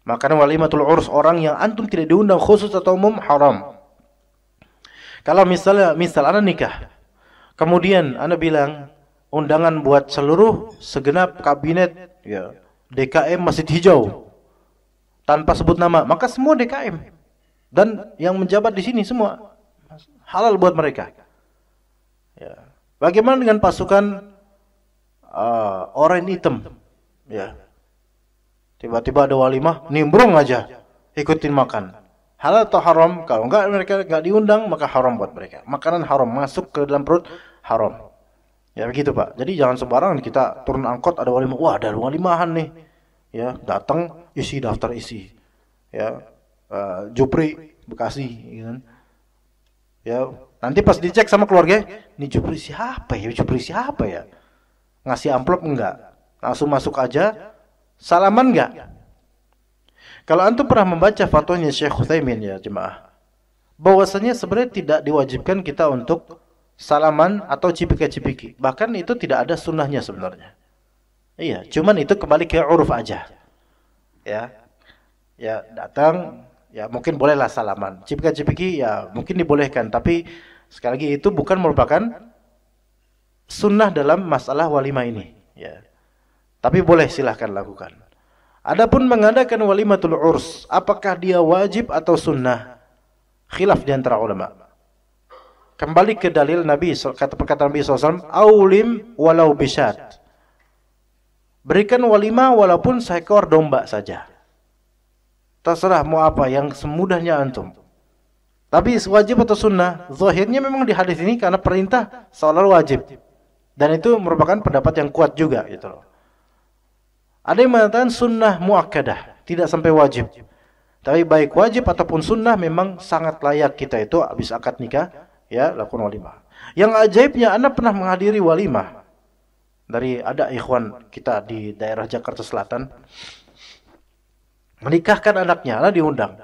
Makanan walimatul urs, orang yang antum tidak diundang khusus atau umum, haram. Kalau misal Anda nikah, kemudian Anda bilang, undangan buat seluruh segenap kabinet ya DKM Masjid Hijau tanpa sebut nama, maka semua DKM dan yang menjabat di sini semua halal buat mereka. Ya. Bagaimana dengan pasukan oranye hitam? Ya. Tiba-tiba ada walimah, nimbrung aja ikutin makan. Halal atau haram? Kalau enggak mereka enggak diundang, maka haram buat mereka. Makanan haram masuk ke dalam perut haram. Ya begitu Pak. Jadi jangan sembarangan kita turun angkot ada walimah. Wah, ada walimahan nih. Ya, datang isi daftar isi. Ya, Jupri Bekasi, kan. Ya, nanti pas dicek sama keluarga, ini Jupri siapa ya? Jupri siapa ya? Ngasih amplop enggak? Langsung masuk aja. Salaman enggak? Kalau antum pernah membaca fatwanya Syekh Utsaimin ya jemaah, bahwasanya sebenarnya tidak diwajibkan kita untuk salaman atau cipika-cipiki. Bahkan itu tidak ada sunnahnya sebenarnya. Iya, cuman itu kembali ke uruf aja. Ya. Ya, datang ya mungkin bolehlah salaman. Cipika-cipiki ya mungkin dibolehkan, tapi sekali lagi itu bukan merupakan sunnah dalam masalah walimah ini, ya. Tapi boleh silahkan lakukan. Adapun mengadakan walimatul urs, apakah dia wajib atau sunnah? Khilaf di antara ulama. Kembali ke dalil Nabi, kata perkataan Nabi SAW, aulim walau bisyat. Berikan walimah walaupun seekor domba saja. Terserah mau apa, yang semudahnya antum. Tapi wajib atau sunnah? Zahirnya memang di hadis ini karena perintah seolah wajib. Dan itu merupakan pendapat yang kuat juga gitu loh. Ada yang mengatakan sunnah muakkadah, tidak sampai wajib. Tapi baik wajib ataupun sunnah memang sangat layak kita itu habis akad nikah ya lakukan walimah. Yang ajaibnya Anda pernah menghadiri walimah dari ada ikhwan kita di daerah Jakarta Selatan menikahkan anaknya, Anda diundang.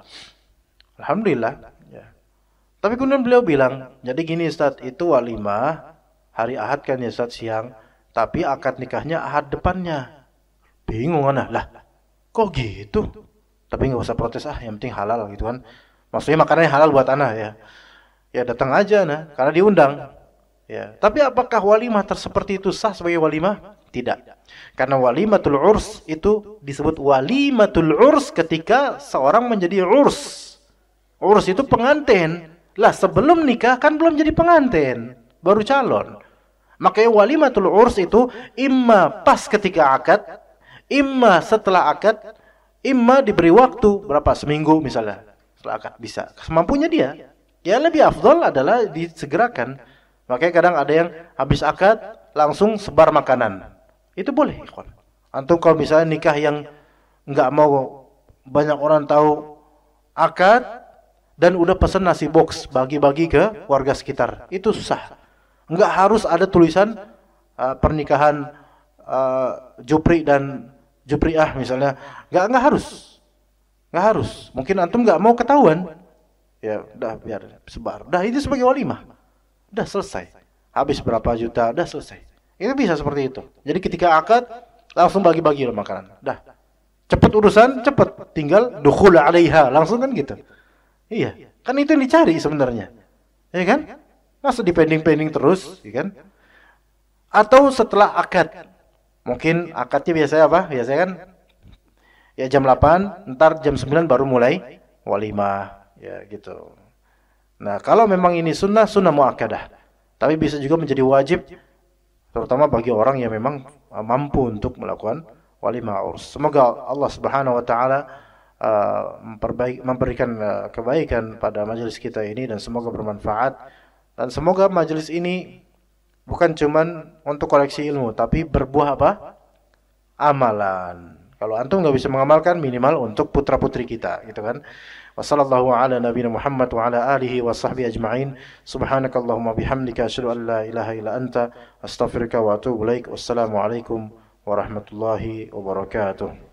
Alhamdulillah ya. Tapi kemudian beliau bilang, jadi gini Ustaz, itu walimah hari Ahad kan ya Ustaz siang, tapi akad nikahnya Ahad depannya. Bingung Anda, lah kok gitu? Tapi nggak usah protes yang penting halal gitu kan. Maksudnya makanannya halal buat Anda ya. Ya datang aja karena diundang. Ya, tapi apakah walimah seperti itu sah sebagai walimah? Tidak. Karena walimatul urs itu disebut walimatul urs ketika seorang menjadi urs. Urs itu pengantin. Lah sebelum nikah kan belum jadi pengantin, baru calon. Makanya walimatul urs itu imma pas ketika akad, imma setelah akad, imma diberi waktu berapa seminggu misalnya setelah akad bisa semampunya dia. Ya lebih afdal adalah disegerakan. Makanya kadang ada yang habis akad langsung sebar makanan. Itu boleh, ikhwan. Antum kalau misalnya nikah yang enggak mau banyak orang tahu akad dan udah pesan nasi box bagi-bagi ke warga sekitar, itu susah. Enggak harus ada tulisan pernikahan Jupri dan Jupriah misalnya. Enggak harus. Enggak harus. Mungkin antum enggak mau ketahuan. Ya, udah biar sebar. Udah itu sebagai walimah. Udah selesai. Habis berapa juta, udah selesai. Itu bisa seperti itu. Jadi ketika akad langsung bagi-bagi makanan. Dah. Cepet urusan, cepet. Tinggal dukhul 'alaiha, langsung kan gitu. Iya. Kan itu yang dicari sebenarnya. Ya kan? Masa dipending-pending terus, ya kan? Atau setelah akad. Mungkin akadnya biasanya apa? Biasanya kan ya jam 8, ntar jam 9 baru mulai walimah. Ya gitu. Nah, kalau memang ini sunnah muakkadah. Tapi bisa juga menjadi wajib terutama bagi orang yang memang mampu untuk melakukan walimah urs. Semoga Allah Subhanahu wa taala memberikan kebaikan pada majelis kita ini dan semoga bermanfaat dan semoga majelis ini bukan cuman untuk koleksi ilmu tapi berbuah apa? Amalan. Kalau antum nggak bisa mengamalkan minimal untuk putra-putri kita, gitu kan? Wassallallahu ala nabiyina Muhammad wa ala alihi wa sahbihi ajma'in. Subhanakallahumma bihamdika asyhadu an la ilaha illa anta astaghfiruka wa atubu ilaik. Wassalamu alaikum warahmatullahi wabarakatuh.